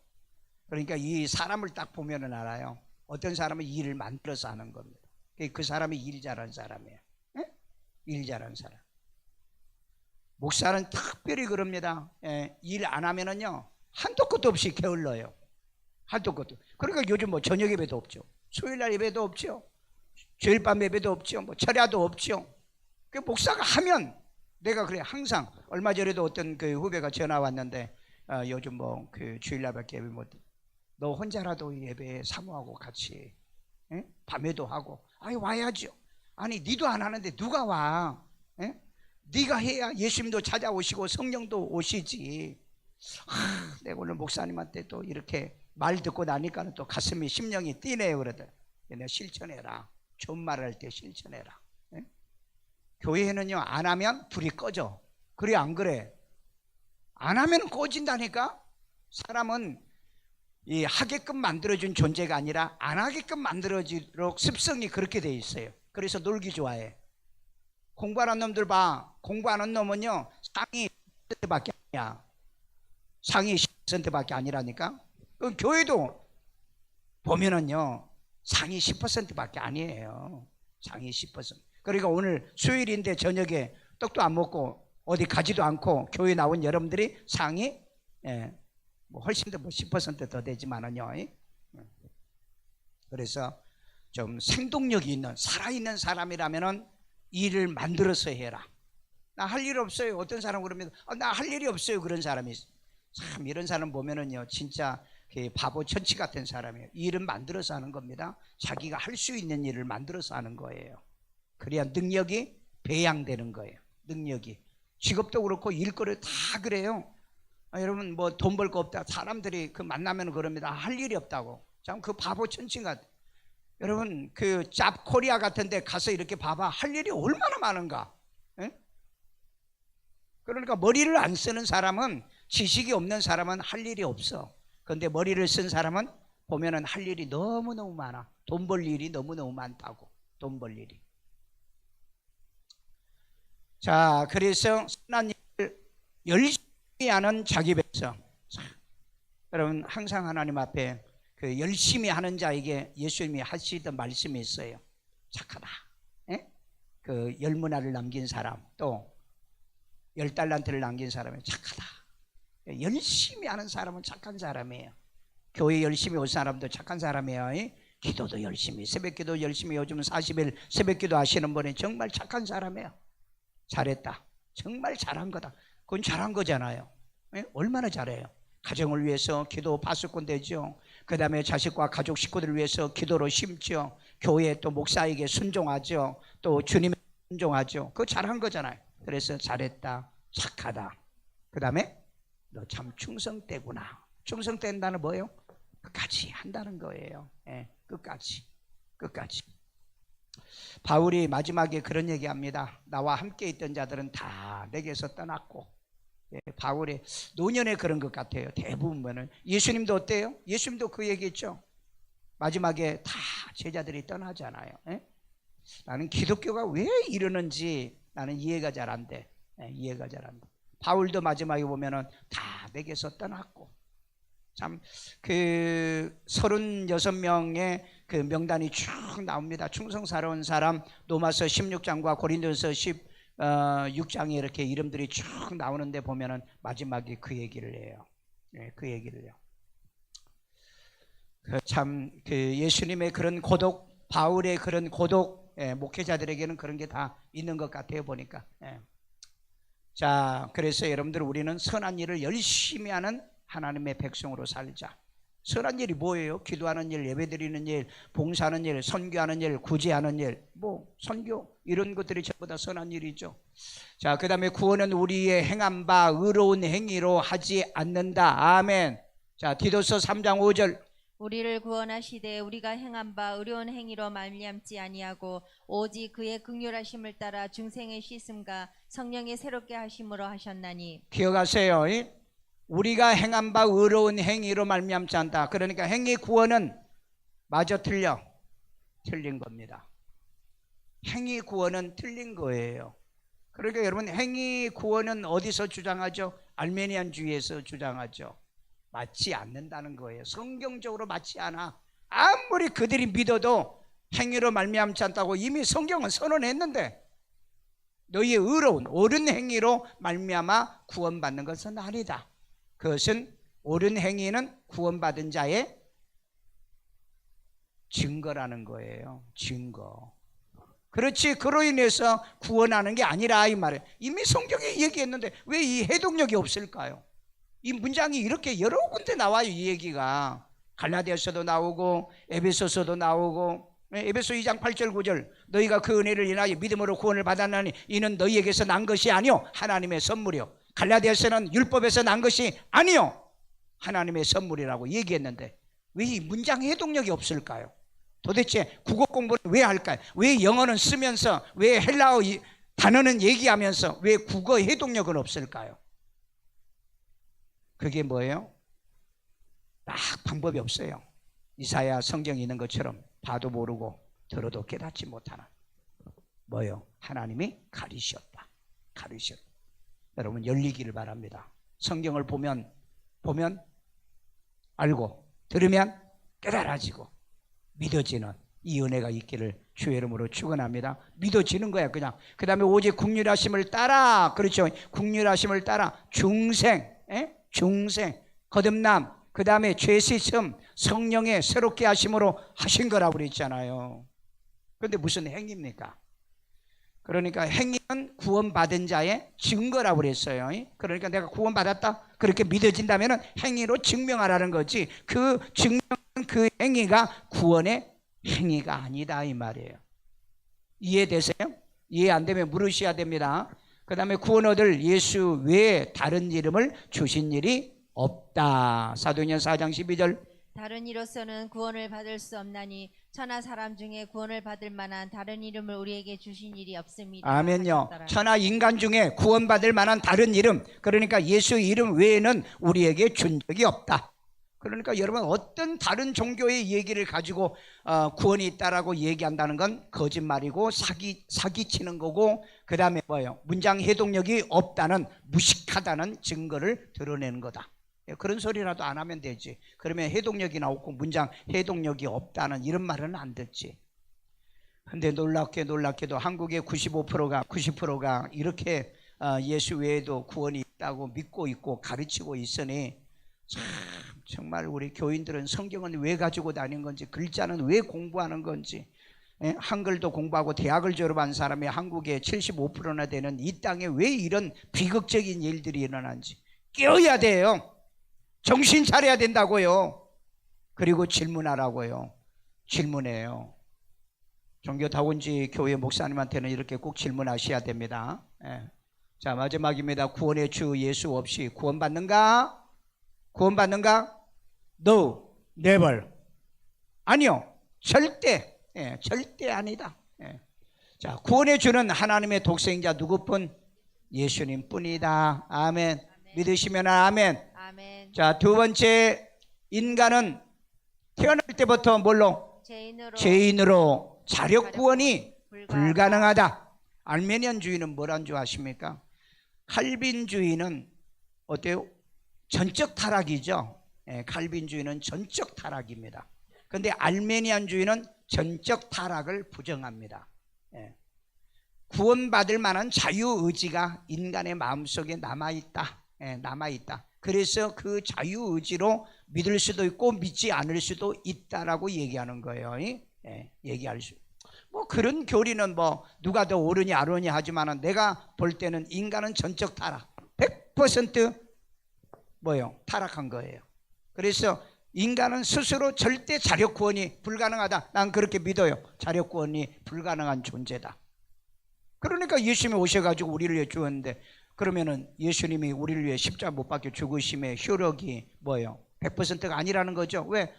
그러니까 이 사람을 딱 보면은 알아요. 어떤 사람은 일을 만들어서 하는 겁니다. 그 사람이 일 잘하는 사람이에요. 예? 일 잘하는 사람. 목사는 특별히 그럽니다. 일 안 하면은요 한도 끝도 없이 게을러요. 한도 끝도. 그러니까 요즘 뭐 저녁 예배도 없죠. 수요일날 예배도 없죠. 주일밤 예배도 없죠. 뭐 철야도 없죠. 그 목사가 하면 내가 그래 항상 얼마 전에도 어떤 그 후배가 전화 왔는데 요즘 뭐 그 주일날밖에 예배 못. 너 혼자라도 예배에 사모하고 같이 밤에도 하고 와야죠. 아니 니도 안 하는데 누가 와? 네가 해야 예수님도 찾아오시고 성령도 오시지. 내가 오늘 목사님한테 또 이렇게 말 듣고 나니까 또 가슴이 심령이 뛰네요. 그러더라. 내가 실천해라. 좋은 말 할 때 실천해라. 교회는요 안 하면 불이 꺼져. 그래 안 그래? 안 하면 꺼진다니까. 사람은 이 하게끔 만들어준 존재가 아니라 안 하게끔 만들어지도록 습성이 그렇게 돼 있어요. 그래서 놀기 좋아해. 공부하는 놈들 봐. 공부하는 놈은요 상위 10%밖에 아니야. 상위 10%밖에 아니라니까. 그럼 교회도 보면은요 상위 10%밖에 아니에요. 상위 10%. 그러니까 오늘 수요일인데 저녁에 떡도 안 먹고 어디 가지도 않고 교회 나온 여러분들이 상위 뭐 훨씬 더 10% 되지만은요. 그래서 좀 생동력이 있는 살아있는 사람이라면은 일을 만들어서 해라. 나 할 일 없어요. 어떤 사람 그러면 나 할 일이 없어요. 그런 사람이 참 이런 사람 보면은요 진짜 그 바보 천치 같은 사람이에요. 일은 만들어서 하는 겁니다. 자기가 할 수 있는 일을 만들어서 하는 거예요. 그래야 능력이 배양되는 거예요. 능력이. 직업도 그렇고 일거리 다 그래요. 여러분 뭐 돈 벌 거 없다. 사람들이 그 만나면 그럽니다. 할 일이 없다고. 참 그 바보 천치가. 여러분 그 잡코리아 같은 데 가서 이렇게 봐봐. 할 일이 얼마나 많은가. 에? 그러니까 머리를 안 쓰는 사람은, 지식이 없는 사람은 할 일이 없어. 그런데 머리를 쓴 사람은 보면은 할 일이 너무너무 많아. 돈 벌 일이 너무너무 많다고. 돈 벌 일이. 자, 그래서 선한 일을 열심히 하는 자기 백성. 여러분 항상 하나님 앞에 그 열심히 하는 자에게 예수님이 하시던 말씀이 있어요. 착하다. 에? 그 10문화를 남긴 사람, 또 10달란트를 남긴 사람이 착하다. 열심히 하는 사람은 착한 사람이에요. 교회 열심히 올 사람도 착한 사람이에요. 기도도 열심히, 새벽기도 열심히, 요즘 40일 새벽기도 하시는 분이 정말 착한 사람이에요. 잘했다. 정말 잘한 거다. 그건 잘한 거잖아요. 얼마나 잘해요. 가정을 위해서 기도 파수꾼 되죠. 그 다음에 자식과 가족 식구들을 위해서 기도로 심죠. 교회 또 목사에게 순종하죠. 또 주님에 순종하죠. 그거 잘한 거잖아요. 그래서 잘했다, 착하다. 그 다음에 너 참 충성되구나. 충성된다는 뭐예요? 끝까지 한다는 거예요. 끝까지. 바울이 마지막에 그런 얘기합니다. 나와 함께 있던 자들은 다 내게서 떠났고. 바울의 노년에 그런 것 같아요. 대부분은. 예수님도 어때요? 예수님도 그 얘기했죠. 마지막에 다 제자들이 떠나잖아요. 나는 기독교가 왜 이러는지 나는 이해가 잘 안 돼. 이해가 잘 안 돼. 바울도 마지막에 보면은 다 내게서 떠났고. 참 그 36명의 그 명단이 쭉 나옵니다. 충성스러운 사람, 로마서 16장과 고린도서 16장에 이렇게 이름들이 쭉 나오는데 보면은 마지막에 그 얘기를 해요. 그 얘기를 해요. 참 그 예수님의 그런 고독, 바울의 그런 고독, 목회자들에게는 그런 게 다 있는 것 같아요 보니까. 자, 그래서 여러분들 우리는 선한 일을 열심히 하는 하나님의 백성으로 살자. 선한 일이 뭐예요? 기도하는 일, 예배드리는 일, 봉사하는 일, 선교하는 일, 구제하는 일, 뭐 선교 이런 것들이 전부 다 선한 일이죠. 자, 그 다음에 구원은 우리의 행한 바 의로운 행위로 하지 않는다. 아멘. 자, 디도서 3장 5절. 우리를 구원하시되 우리가 행한 바 의로운 행위로 말미암지 아니하고 오직 그의 긍휼하심을 따라 중생의 씻음과 성령의 새롭게 하심으로 하셨나니. 기억하세요. 우리가 행한 바 의로운 행위로 말미암지 않다. 그러니까 행위 구원은 마저 틀린 겁니다. 행위 구원은 틀린 거예요. 그러니까 여러분 행위 구원은 어디서 주장하죠? 알메니안주의에서 주장하죠. 맞지 않는다는 거예요. 성경적으로 맞지 않아. 아무리 그들이 믿어도 행위로 말미암지 않다고 이미 성경은 선언했는데, 너희의 의로운 옳은 행위로 말미암아 구원받는 것은 아니다. 그것은 옳은 행위는 구원받은 자의 증거라는 거예요. 증거. 그렇지, 그로 인해서 구원하는 게 아니라 이 말이에요. 이미 성경에 얘기했는데 왜 이 해독력이 없을까요? 이 문장이 이렇게 여러 군데 나와요. 이 얘기가 갈라디아서도 나오고 에베소서도 나오고. 에베소 2장 8절 9절. 너희가 그 은혜를 인하여 믿음으로 구원을 받았나니 이는 너희에게서 난 것이 아니요 하나님의 선물이요. 갈라디아서는 율법에서 난 것이 아니요 하나님의 선물이라고 얘기했는데 왜 이 문장 해독력이 없을까요? 도대체 국어 공부를 왜 할까요? 왜 영어는 쓰면서, 왜 헬라어 단어는 얘기하면서 왜 국어 해독력은 없을까요? 그게 뭐예요? 딱 방법이 없어요. 이사야 성경에 있는 것처럼 봐도 모르고 들어도 깨닫지 못하는 뭐예요? 하나님이 가리셨다. 여러분 열리기를 바랍니다. 성경을 보면 알고, 들으면 깨달아지고 믿어지는 이 은혜가 있기를 주의 이름으로 축원합니다. 믿어지는 거야 그냥. 그 다음에 오직 긍휼하심을 따라, 그렇죠, 긍휼하심을 따라 중생, 거듭남, 그 다음에 죄 씻음, 성령의 새롭게 하심으로 하신 거라고 그랬잖아요. 그런데 무슨 행위입니까? 그러니까 행위는 구원받은 자의 증거라고 그랬어요. 그러니까 내가 구원받았다 그렇게 믿어진다면 행위로 증명하라는 거지, 그 증명, 그 행위가 구원의 행위가 아니다 이 말이에요. 이해되세요? 이해 안 되면 물으셔야 됩니다. 그 다음에 구원 얻을 예수 외에 다른 이름을 주신 일이 없다. 사도행전 4장 12절. 다른 이로서는 구원을 받을 수 없나니 천하 사람 중에 구원을 받을 만한 다른 이름을 우리에게 주신 일이 없습니다. 아멘요. 하셨더라. 천하 인간 중에 구원받을 만한 다른 이름, 그러니까 예수 이름 외에는 우리에게 준 적이 없다. 그러니까 여러분 어떤 다른 종교의 얘기를 가지고 구원이 있다라고 얘기한다는 건 거짓말이고 사기치는 거고, 그 다음에 뭐예요? 문장 해동력이 없다는, 무식하다는 증거를 드러내는 거다. 그런 소리라도 안 하면 되지. 그러면 해동력이 없고 문장 해동력이 없다는 이런 말은 안 듣지. 근데 놀랍게도 한국의 90%가 이렇게 예수 외에도 구원이 있다고 믿고 있고 가르치고 있으니, 참 정말 우리 교인들은 성경은 왜 가지고 다니는 건지, 글자는 왜 공부하는 건지, 한글도 공부하고 대학을 졸업한 사람이 한국의 75%나 되는 이 땅에 왜 이런 비극적인 일들이 일어난지 깨어야 돼요. 정신 차려야 된다고요. 그리고 질문하라고요. 질문해요. 종교다원지 교회 목사님한테는 이렇게 꼭 질문하셔야 됩니다. 자, 마지막입니다. 구원의 주 예수 없이 구원받는가? 구원받는가? No, never. 아니요, 절대. 절대 아니다. 자, 구원의 주는 하나님의 독생자 누구뿐? 예수님 뿐이다. 아멘. 믿으시면 아멘. 아멘. 자, 두 번째, 인간은 태어날 때부터 뭘로? 죄인으로 자력 구원이 불가능하다. 알메니안주의는 뭐란 줄 아십니까? 칼빈주의는 어때요? 전적 타락이죠. 칼빈주의는 전적 타락입니다. 그런데 알메니안주의는 전적 타락을 부정합니다. 구원받을 만한 자유의지가 인간의 마음속에 남아있다. 그래서 그 자유의지로 믿을 수도 있고 믿지 않을 수도 있다라고 얘기하는 거예요. 얘기할 수. 뭐 그런 교리는 뭐 누가 더 옳으니 안 옳으니 하지만은 내가 볼 때는 인간은 전적 타락, 100% 뭐요? 타락한 거예요. 그래서 인간은 스스로 절대 자력 구원이 불가능하다. 난 그렇게 믿어요. 자력 구원이 불가능한 존재다. 그러니까 예수님이 오셔가지고 우리를 위해 죽었는데, 그러면은 예수님이 우리를 위해 십자가 못 박혀 죽으심의 효력이 뭐예요? 100%가 아니라는 거죠. 왜?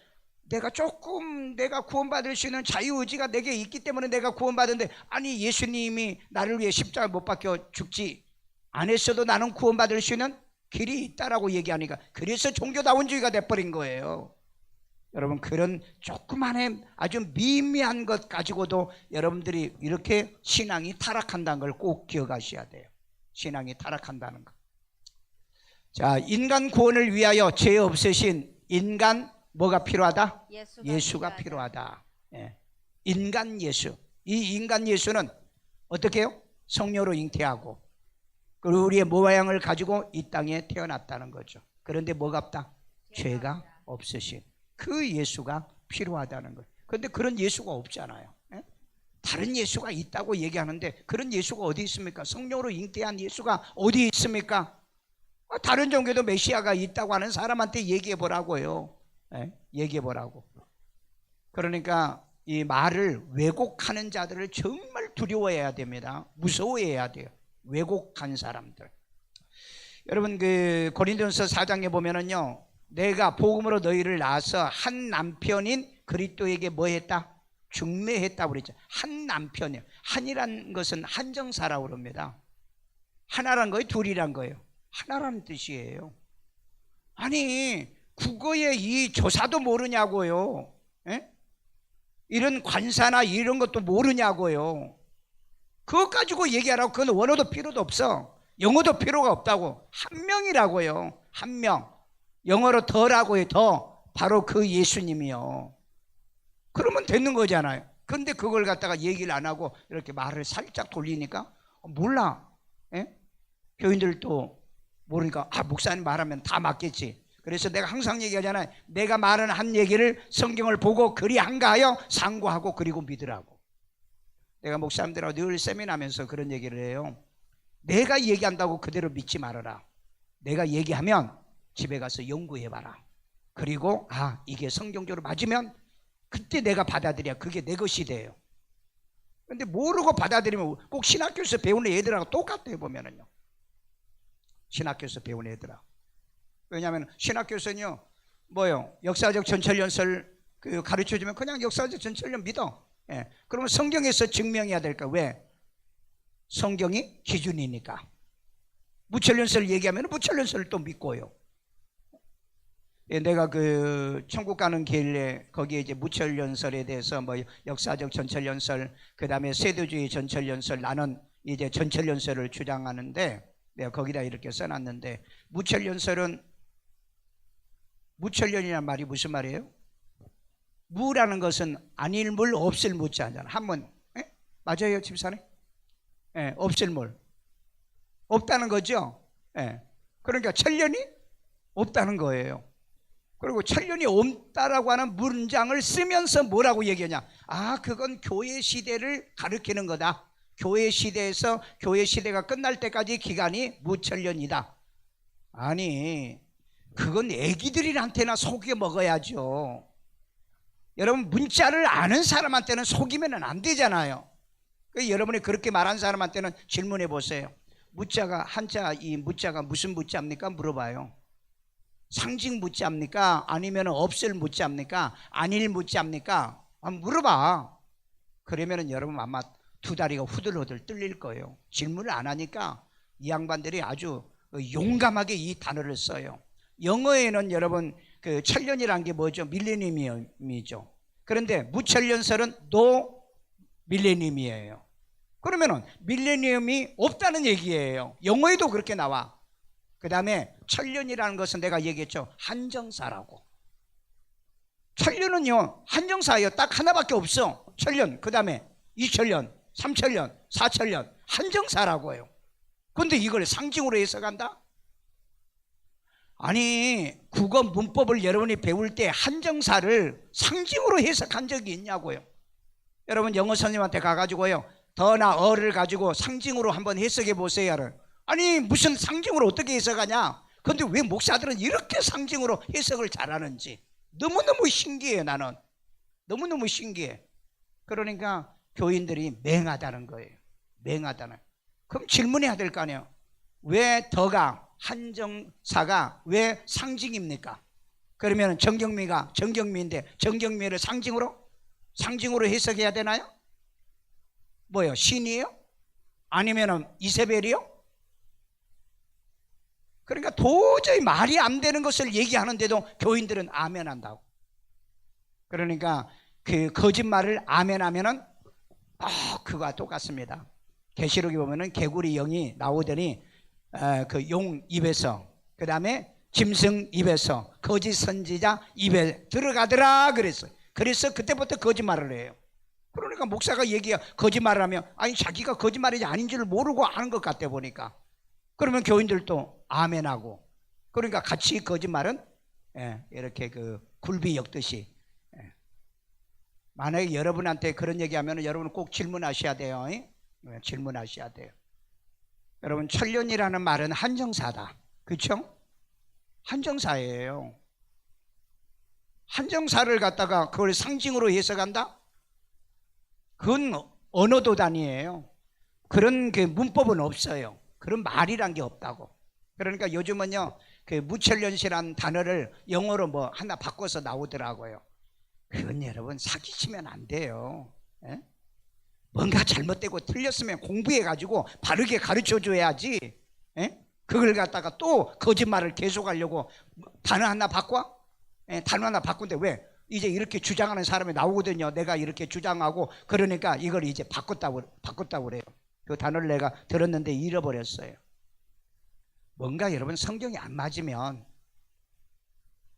내가 구원받을 수 있는 자유의지가 내게 있기 때문에 내가 구원받은데, 아니 예수님이 나를 위해 십자가 못 박혀 죽지 않았어도 나는 구원받을 수 있는 길이 있다라고 얘기하니까, 그래서 종교다원주의가 돼버린 거예요. 여러분, 그런 조그만한 아주 미미한 것 가지고도 여러분들이 이렇게 신앙이 타락한다는 걸 꼭 기억하셔야 돼요. 신앙이 타락한다는 것. 자, 인간 구원을 위하여 죄 없으신 인간 뭐가 필요하다? 예수가 필요하다. 인간 예수. 이 인간 예수는 어떻게 해요? 성령으로 잉태하고 그리고 우리의 모양을 가지고 이 땅에 태어났다는 거죠. 그런데 뭐가 없다? 죄가 없으신 그 예수가 필요하다는 거예요. 그런데 그런 예수가 없잖아요. 다른 예수가 있다고 얘기하는데 그런 예수가 어디 있습니까? 성령으로 잉태한 예수가 어디 있습니까? 다른 종교도 메시아가 있다고 하는 사람한테 얘기해 보라고요. 얘기해 보라고. 그러니까 이 말을 왜곡하는 자들을 정말 두려워해야 됩니다. 무서워해야 돼요. 왜곡한 사람들. 여러분, 그 고린도전서 4장에 보면은요, 내가 복음으로 너희를 낳아서 한 남편인 그리스도에게 뭐 했다? 중매했다고 그랬죠. 한 남편이요. 한이란 것은 한정사라고 그럽니다. 하나란 거예요? 둘이란 거예요? 하나라는 뜻이에요. 아니, 국어의 이 조사도 모르냐고요. 이런 관사나 이런 것도 모르냐고요. 그것 가지고 얘기하라고. 그건 원어도 필요도 없어. 영어도 필요가 없다고. 한 명이라고요. 한 명. 영어로 더라고요. 더. 바로 그 예수님이요. 그러면 되는 거잖아요. 근데 그걸 갖다가 얘기를 안 하고 이렇게 말을 살짝 돌리니까 몰라. 교인들도 모르니까 목사님 말하면 다 맞겠지. 그래서 내가 항상 얘기하잖아요. 내가 말하는 한 얘기를 성경을 보고 그리한가 하여 상고하고 그리고 믿으라고. 내가 목사님들하고 늘 세미나하면서 그런 얘기를 해요. 내가 얘기한다고 그대로 믿지 말아라. 내가 얘기하면 집에 가서 연구해봐라. 그리고 이게 성경적으로 맞으면 그때 내가 받아들여야 그게 내 것이 돼요. 근데 모르고 받아들이면 꼭 신학교에서 배우는 애들하고 똑같아요. 보면은요, 신학교에서 배우는 애들하고. 왜냐하면 신학교에서는요 역사적 전철연설 가르쳐주면 그냥 역사적 전철연 믿어. 그러면 성경에서 증명해야 될까? 왜? 성경이 기준이니까. 무철연설 얘기하면 무철연설을 또 믿고요. 내가 천국 가는 길에 거기에 이제 무철연설에 대해서 역사적 전철연설, 그 다음에 세대주의 전철연설, 나는 이제 전철연설을 주장하는데 내가 거기다 이렇게 써놨는데, 무철연이란 말이 무슨 말이에요? 무라는 것은 아닐 물 없을 무자잖아. 한문 맞아요, 집사님? 없을 물 없다는 거죠. 그러니까 천년이 없다는 거예요. 그리고 천년이 없다라고 하는 문장을 쓰면서 뭐라고 얘기하냐? 그건 교회 시대를 가리키는 거다. 교회 시대에서 교회 시대가 끝날 때까지 기간이 무천년이다. 아니, 그건 애기들한테나 속여 먹어야죠. 여러분, 문자를 아는 사람한테는 속이면 안 되잖아요. 여러분이 그렇게 말한 사람한테는 질문해 보세요. 무자가 한자, 이 무자가 무슨 무자입니까? 물어봐요. 상징 무자입니까? 아니면 없을 무자입니까? 아닐 무자입니까? 물어봐. 그러면은 여러분 아마 두 다리가 후들후들 뚫릴 거예요. 질문을 안 하니까 이 양반들이 아주 용감하게 이 단어를 써요. 영어에는 여러분 천년이라는 게 뭐죠? 밀레니엄이죠. 그런데 무천년설은 노 밀레니엄이에요. 그러면은 밀레니엄이 없다는 얘기예요. 영어에도 그렇게 나와. 그 다음에 천년이라는 것은 내가 얘기했죠. 한정사라고. 천년은요 한정사예요. 딱 하나밖에 없어. 천년, 그 다음에 2천년, 3천년, 4천년, 한정사라고 해요. 그런데 이걸 상징으로 해석한다? 아니, 국어 문법을 여러분이 배울 때 한정사를 상징으로 해석한 적이 있냐고요. 여러분 영어 선생님한테 가가지고요, 더나 어를 가지고 상징으로 한번 해석해 보세요. 아니, 무슨 상징으로 어떻게 해석하냐? 그런데 왜 목사들은 이렇게 상징으로 해석을 잘하는지 너무너무 신기해요. 나는 너무너무 신기해. 그러니까 교인들이 맹하다는 거예요. 맹하다는. 그럼 질문해야 될 거 아니에요. 왜 더가, 한정사가 왜 상징입니까? 그러면 정경미인데 정경미를 상징으로 해석해야 되나요? 뭐요? 신이에요? 아니면 이세벨이요? 그러니까 도저히 말이 안 되는 것을 얘기하는데도 교인들은 아멘 한다고. 그러니까 그 거짓말을 아멘 하면은 그거와 똑같습니다. 계시록에 보면은 개구리 영이 나오더니 그 용 입에서, 그 다음에 짐승 입에서, 거짓 선지자 입에 들어가더라 그랬어요. 그래서 그때부터 거짓말을 해요. 그러니까 목사가 거짓말을 하면 자기가 거짓말인지 아닌지를 모르고 하는 것 같아 보니까. 그러면 교인들도 아멘하고. 그러니까 같이 거짓말은 이렇게 굴비 엮듯이. 만약에 여러분한테 그런 얘기하면 여러분은 꼭 질문하셔야 돼요. 질문하셔야 돼요. 여러분, 천년이라는 말은 한정사다. 그렇죠? 한정사예요. 한정사를 갖다가 그걸 상징으로 해석한다? 그건 언어도단이에요. 그런 문법은 없어요. 그런 말이란 게 없다고. 그러니까 요즘은요 무천년시라는 단어를 영어로 하나 바꿔서 나오더라고요. 그건 여러분 사기치면 안 돼요. 뭔가 잘못되고 틀렸으면 공부해가지고 바르게 가르쳐줘야지. 그걸 갖다가 또 거짓말을 계속하려고 단어 하나 바꿔? 단어 하나 바꾼데 왜? 이제 이렇게 주장하는 사람이 나오거든요. 내가 이렇게 주장하고 그러니까 이걸 이제 바꿨다고 그래요. 그 단어를 내가 들었는데 잃어버렸어요. 뭔가 여러분 성경이 안 맞으면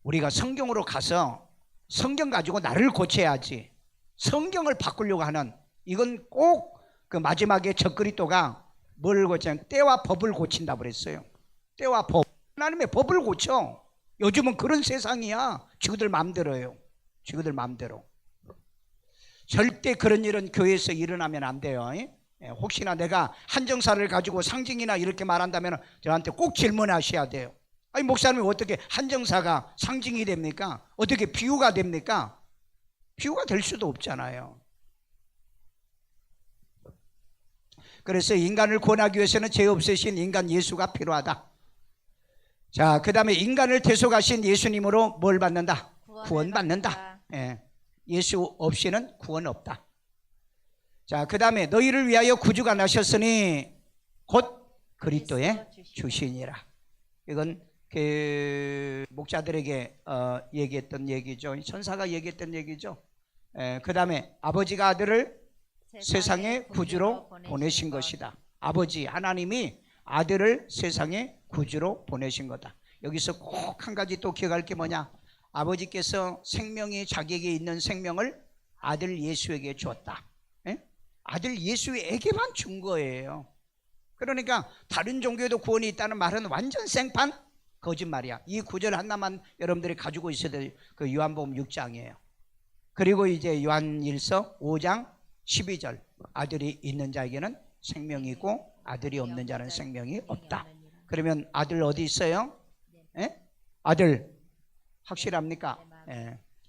우리가 성경으로 가서 성경 가지고 나를 고쳐야지, 성경을 바꾸려고 하는, 이건 꼭 그 마지막에 적그리스도가 뭘 고치냐면 때와 법을 고친다 그랬어요. 때와 법. 하나님의 법을 고쳐. 요즘은 그런 세상이야. 지구들 마음대로예요. 지구들 마음대로. 절대 그런 일은 교회에서 일어나면 안 돼요. 혹시나 내가 한정사를 가지고 상징이나 이렇게 말한다면 저한테 꼭 질문하셔야 돼요. 아니 목사님이 어떻게 한정사가 상징이 됩니까? 어떻게 비유가 됩니까? 비유가 될 수도 없잖아요. 그래서 인간을 구원하기 위해서는 죄 없으신 인간 예수가 필요하다. 자, 그 다음에 인간을 대속하신 예수님으로 뭘 받는다? 구원받는다. 예수 없이는 구원 없다. 자, 그 다음에 너희를 위하여 구주가 나셨으니 곧 그리스도의 주시니라. 이건 그 목자들에게 얘기했던 얘기죠. 천사가 얘기했던 얘기죠. 그 다음에 아버지가 아들을 세상에 구주로 보내신 것이다. 아버지 하나님이 아들을 세상에 구주로 보내신 거다. 여기서 꼭 한 가지 또 기억할 게 뭐냐? 아버지께서 생명이 자기에게 있는 생명을 아들 예수에게 주었다. 아들 예수에게만 준 거예요. 그러니까 다른 종교에도 구원이 있다는 말은 완전 생판 거짓말이야. 이 구절 하나만 여러분들이 가지고 있어야 될 그 요한복음 6장이에요. 그리고 이제 요한일서 5장 12절 아들이 있는 자에게는 생명이 있고 아들이 없는 자는 생명이 없다. 그러면 아들 어디 있어요? 아들 확실합니까?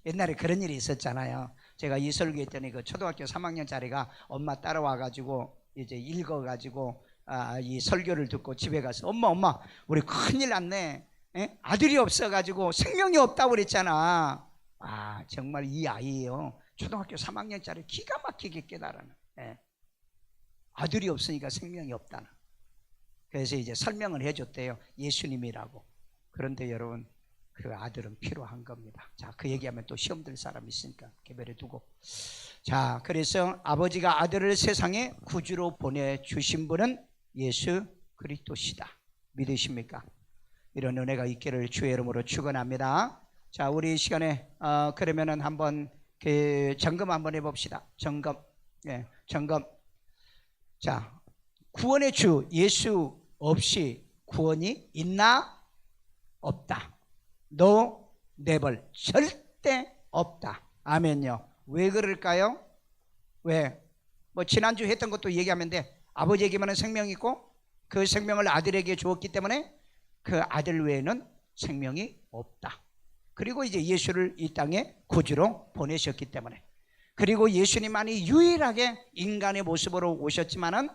옛날에 그런 일이 있었잖아요. 제가 이 설교했더니 그 초등학교 3학년짜리가 엄마 따라와가지고 이제 읽어가지고 이 설교를 듣고 집에 가서 엄마 우리 큰일 났네. 아들이 없어가지고 생명이 없다고 그랬잖아. 정말 이 아이예요. 초등학교 3학년짜리 기가 막히게 깨달아는. 아들이 없으니까 생명이 없다는. 그래서 이제 설명을 해줬대요. 예수님이라고. 그런데 여러분 그 아들은 필요한 겁니다. 자, 그 얘기하면 또 시험 들 사람이 있으니까 개별해 두고. 자, 그래서 아버지가 아들을 세상에 구주로 보내주신 분은 예수 그리스도시다. 믿으십니까? 이런 은혜가 있기를 주의 이름으로 축원합니다. 자, 우리 시간에 그러면은 한번 그 점검 한번 해봅시다. 점검. 점검. 자, 구원의 주 예수 없이 구원이 있나? 없다. No, never. 절대 없다. 아멘요. 왜 그럴까요? 왜? 뭐 지난주 했던 것도 얘기하면 돼. 아버지에게만은 생명이 있고 그 생명을 아들에게 주었기 때문에 그 아들 외에는 생명이 없다. 그리고 이제 예수를 이 땅에 구주로 보내셨기 때문에. 그리고 예수님만이 유일하게 인간의 모습으로 오셨지만은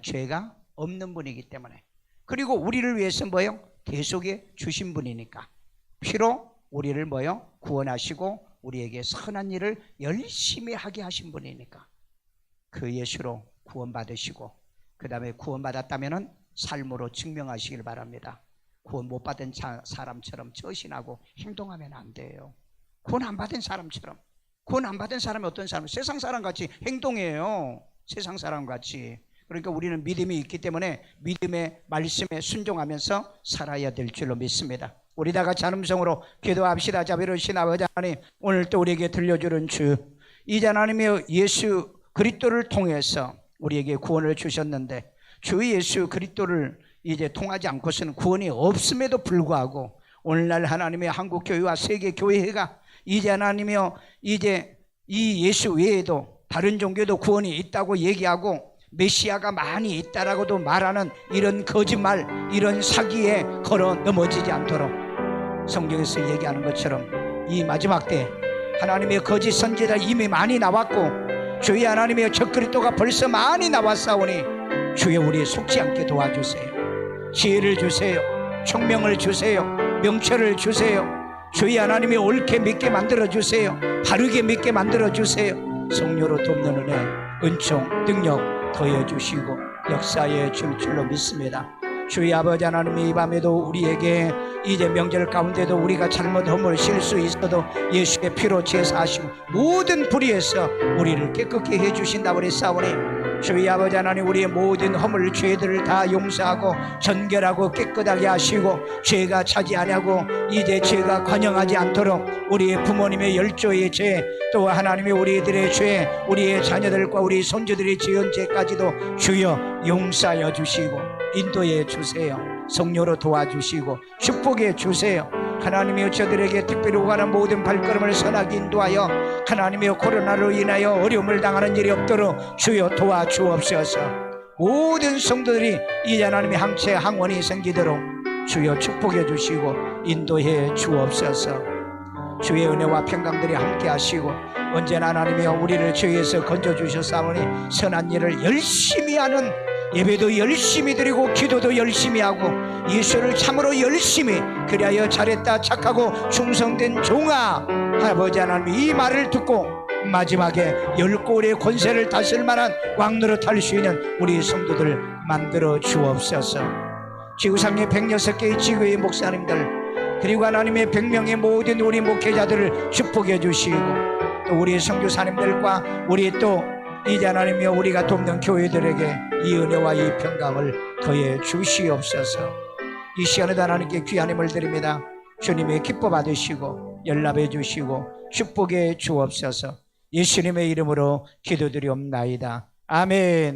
죄가 없는 분이기 때문에. 그리고 우리를 위해서 뭐요? 대속해 주신 분이니까. 피로 우리를 뭐요? 구원하시고 우리에게 선한 일을 열심히 하게 하신 분이니까 그 예수로 구원받으시고 그 다음에 구원받았다면 삶으로 증명하시길 바랍니다. 구원 못 받은 사람처럼 처신하고 행동하면 안 돼요. 구원 안 받은 사람처럼. 구원 안 받은 사람이 어떤 사람? 세상 사람같이 행동해요. 세상 사람같이. 그러니까 우리는 믿음이 있기 때문에 믿음의 말씀에 순종하면서 살아야 될 줄로 믿습니다. 우리 다 같이 한음성으로 기도합시다. 자비로우신 아버지 하나님, 오늘 또 우리에게 들려주는 주 이제 하나님의 예수 그리스도를 통해서 우리에게 구원을 주셨는데 주 예수 그리스도를 이제 통하지 않고서는 구원이 없음에도 불구하고 오늘날 하나님의 한국교회와 세계교회가 이제 하나님이여 이제 이 예수 외에도 다른 종교도 구원이 있다고 얘기하고 메시아가 많이 있다라고도 말하는 이런 거짓말, 이런 사기에 걸어 넘어지지 않도록 성경에서 얘기하는 것처럼 이 마지막 때 하나님의 거짓 선지자 이미 많이 나왔고 주의 하나님의 적그리스도가 벌써 많이 나왔사오니 주여 우리의 속지 않게 도와주세요. 지혜를 주세요. 총명을 주세요. 명철을 주세요. 주의 하나님의 옳게 믿게 만들어주세요. 바르게 믿게 만들어주세요. 성령으로 돕는 은혜, 은총, 능력 더해주시고 역사에 줄 줄로 믿습니다. 주의 아버지 하나님이 이 밤에도 우리에게 이제 명절 가운데도 우리가 잘못 허물 실수 있어도 예수의 피로 제사하시고 모든 불의에서 우리를 깨끗게 해주신다고 그랬사오니 주의 아버지 하나님 우리의 모든 허물 죄들을 다 용서하고 전결하고 깨끗하게 하시고 죄가 차지 아니하고 이제 죄가 관영하지 않도록 우리의 부모님의 열조의 죄 또 하나님의 우리들의 죄 우리의 자녀들과 우리 손주들이 지은 죄까지도 주여 용서하여 주시고 인도해 주세요. 성령으로 도와주시고 축복해 주세요. 하나님이여 저들에게 특별히 오가는 모든 발걸음을 선하게 인도하여 하나님이여 코로나로 인하여 어려움을 당하는 일이 없도록 주여 도와주옵소서. 모든 성도들이 이제 하나님의 항체 항원이 생기도록 주여 축복해 주시고 인도해 주옵소서. 주의 은혜와 평강들이 함께 하시고 언제나 하나님이여 우리를 죄에서 건져주셨사오니 선한 일을 열심히 하는 예배도 열심히 드리고 기도도 열심히 하고 예수를 참으로 열심히 그리하여 잘했다 착하고 충성된 종아 아버지 하나님 이 말을 듣고 마지막에 열 고울의 권세를 다스릴 만한 왕노릇 할 수 있는 우리 성도들 만들어 주옵소서. 지구상의 106개의 지구의 목사님들 그리고 하나님의 100명의 모든 우리 목회자들을 축복해 주시고 또 우리 선교사님들과 우리 또 이제 하나님이여 우리가 돕는 교회들에게 이 은혜와 이 평강을 더해 주시옵소서. 이 시간에도 하나님께 귀한 힘을 드립니다. 주님의 기뻐 받으시고 연락해 주시고 축복해 주옵소서. 예수님의 이름으로 기도드리옵나이다. 아멘.